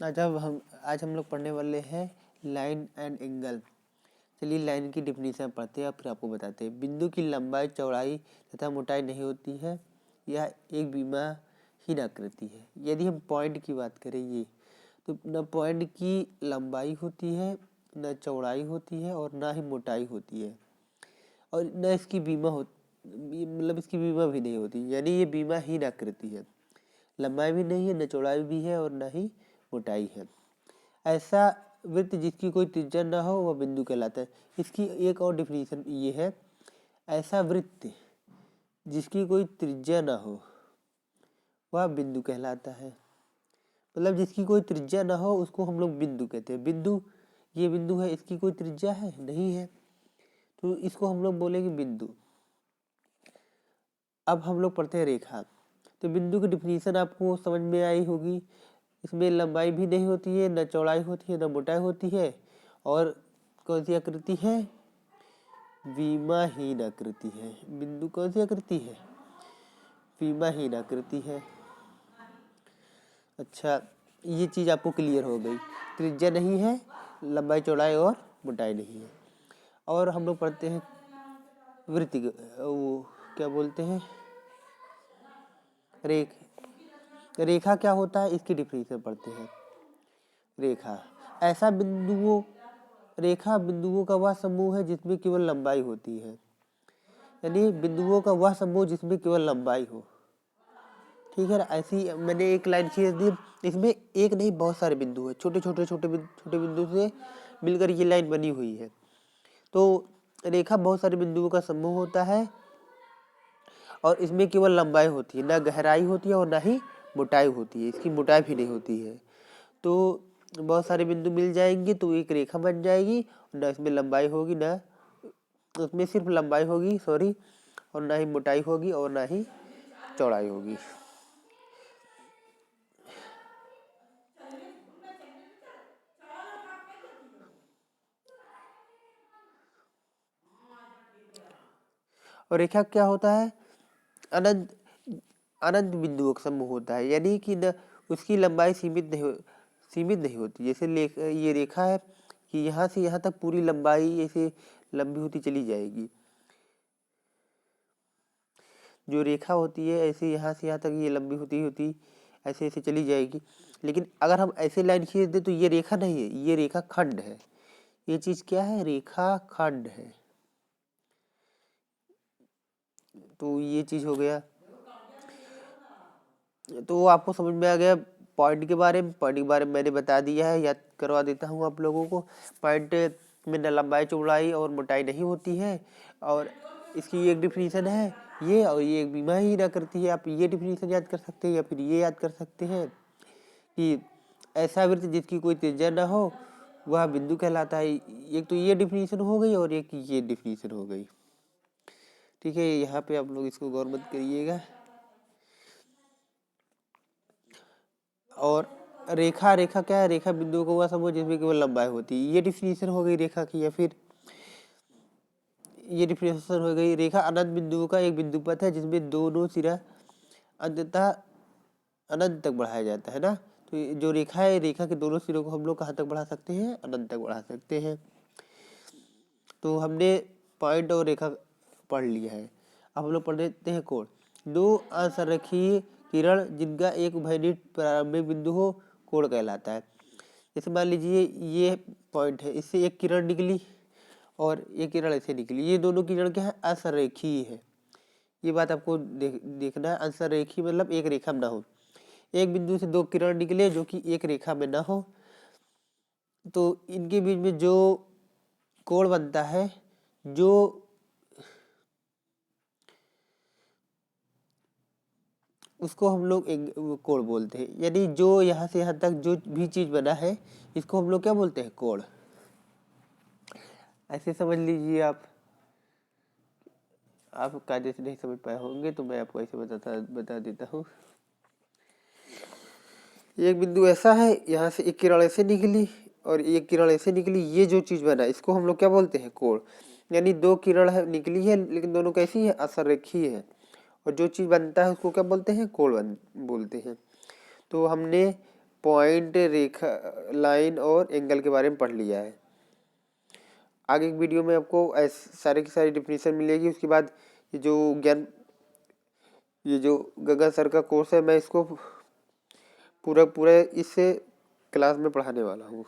आज हम लोग पढ़ने वाले हैं लाइन एंड एंगल। चलिए लाइन की डेफिनेशन पढ़ते हैं और फिर आपको बताते हैं। बिंदु की लंबाई, चौड़ाई तथा मोटाई नहीं होती है, यह एक विमाहीन आकृति है। यदि हम पॉइंट की बात करें ये, तो न पॉइंट की लंबाई होती है, न चौड़ाई होती है और ना ही मोटाई होती है, और न इसकी इसकी बीमा भी नहीं होती, यानी ये बीमाहीन आकृति है। लंबाई भी नहीं है, न चौड़ाई भी है और न ही मोटाई है। ऐसा वृत्त जिसकी कोई त्रिज्या न हो वह बिंदु कहलाता है। इसकी एक और डिफिनीशन ये है, ऐसा वृत्त जिसकी कोई त्रिज्या न हो वह बिंदु कहलाता है। मतलब जिसकी कोई त्रिज्या न हो उसको हम लोग बिंदु कहते हैं। बिंदु, ये बिंदु है, इसकी कोई त्रिज्या है नहीं है, तो इसको हम लोग बोलेंगे बिंदु। अब हम लोग पढ़ते हैं रेखा। तो बिंदु की डिफिनीशन आपको समझ में आई होगी। इसमें लंबाई भी नहीं होती है, न चौड़ाई होती है, न मोटाई होती है, और कौन सी आकृति है? विमाहीन आकृति है। बिंदु कौन सी आकृति है? विमाहीन आकृति है। अच्छा, ये चीज़ आपको क्लियर हो गई। त्रिज्या नहीं है, लंबाई चौड़ाई और मोटाई नहीं है। और हम लोग पढ़ते हैं वृत्त, वो क्या बोलते हैं, रेखा क्या होता है इसकी डिफिनीशन पढ़ते हैं। रेखा बिंदुओं का वह समूह है जिसमें केवल लंबाई होती है। यानी बिंदुओं का वह समूह जिसमें केवल लंबाई हो। ठीक है ना? ऐसी मैंने एक लाइन खींच दी, इसमें एक नहीं बहुत सारे बिंदु है, छोटे बिंदु से मिलकर ये लाइन बनी हुई है। तो रेखा बहुत सारे बिंदुओं का समूह होता है और इसमें केवल लंबाई होती है, ना गहराई होती है और ना ही मोटाई होती है। इसकी मोटाई भी नहीं होती है। तो बहुत सारे बिंदु मिल जाएंगे तो एक रेखा बन जाएगी। ना इसमें लंबाई होगी, ना उसमें सिर्फ लंबाई होगी, और ना ही मोटाई होगी और ना ही चौड़ाई होगी। और रेखा क्या होता है? अनंत अनंत बिंदुओं का समूह होता है, यानी कि न उसकी लंबाई सीमित नहीं होती। जैसे ये रेखा है कि यहाँ से यहाँ तक पूरी लंबाई ऐसे लंबी होती चली जाएगी। जो रेखा होती है ऐसे यहाँ से यहाँ तक ये लंबी होती ऐसे ऐसे चली जाएगी। लेकिन अगर हम ऐसे लाइन खींच दें तो ये रेखा नहीं है, ये रेखा खंड है। ये चीज क्या है? रेखा खंड है। तो ये चीज हो गया। तो आपको समझ में आ गया पॉइंट के बारे में मैंने बता दिया है, याद करवा देता हूँ आप लोगों को। पॉइंट में न लंबाई चौड़ाई और मोटाई नहीं होती है, और इसकी एक डिफिनीशन है ये, और ये एक विमाहीन आकृति है। आप ये डिफिनीशन याद कर सकते हैं या फिर ये याद कर सकते हैं कि ऐसा वृत्त जिसकी कोई त्रिज्या न हो वह बिंदु कहलाता है। एक तो ये डिफिनीशन हो गई और एक ये डिफिनीशन हो गई। ठीक है, यहाँ पे आप लोग इसको गौर मत करिएगा। और रेखा क्या है? रेखा बिंदुओं को वह समूह जिसमें केवल लंबाई होती है। ये डिफिनीशन हो गई रेखा की। या फिर ये डिफिनीशन हो गई, रेखा अनंत बिंदुओं का एक बिंदु पथ है जिसमें दोनों सिरा अंततः अनंत तक बढ़ाया जाता है ना। तो जो रेखा है, रेखा के दोनों सिरों को हम लोग कहाँ तक बढ़ा सकते हैं? अनंत तक बढ़ा सकते हैं। तो हमने पॉइंट और रेखा पढ़ लिया है। अब हम लोग पढ़ लेते हैं कोण। दो असंरेखीय किरण जिनका एक उभयनिष्ठ प्रारंभिक बिंदु हो कोण कहलाता है। जैसे मान लीजिए ये पॉइंट है, इससे एक किरण निकली और एक किरण ऐसे निकली। ये दोनों किरण क्या है? असंरेखीय है। ये बात आपको देखना है। असंरेखीय मतलब एक रेखा में ना हो। एक बिंदु से दो किरण निकले जो कि एक रेखा में ना हो, तो इनके बीच में जो कोण बनता है, जो उसको हम लोग एक कोण बोलते हैं। यानी जो यहाँ से यहाँ तक जो भी चीज बना है इसको हम लोग क्या बोलते हैं? कोण। ऐसे समझ लीजिए। आप कायदे से नहीं समझ पाए होंगे तो मैं आपको ऐसे बता देता हूँ। एक बिंदु ऐसा है, यहाँ से एक किरण ऐसे निकली और एक किरण ऐसे निकली। ये जो चीज बना इसको हम लोग क्या बोलते हैं? कोण। यानी दो किरण है निकली है, लेकिन दोनों कैसी है? असंरेखीय है। और जो चीज बनता है उसको क्या बोलते हैं? कोण बोलते हैं। तो हमने पॉइंट, रेखा, लाइन और एंगल के बारे में पढ़ लिया है। आगे एक वीडियो में आपको सारे की सारी डिफिनीशन मिलेगी। उसके बाद ये जो गगन सर का कोर्स है, मैं इसको पूरा इस क्लास में पढ़ाने वाला हूँ।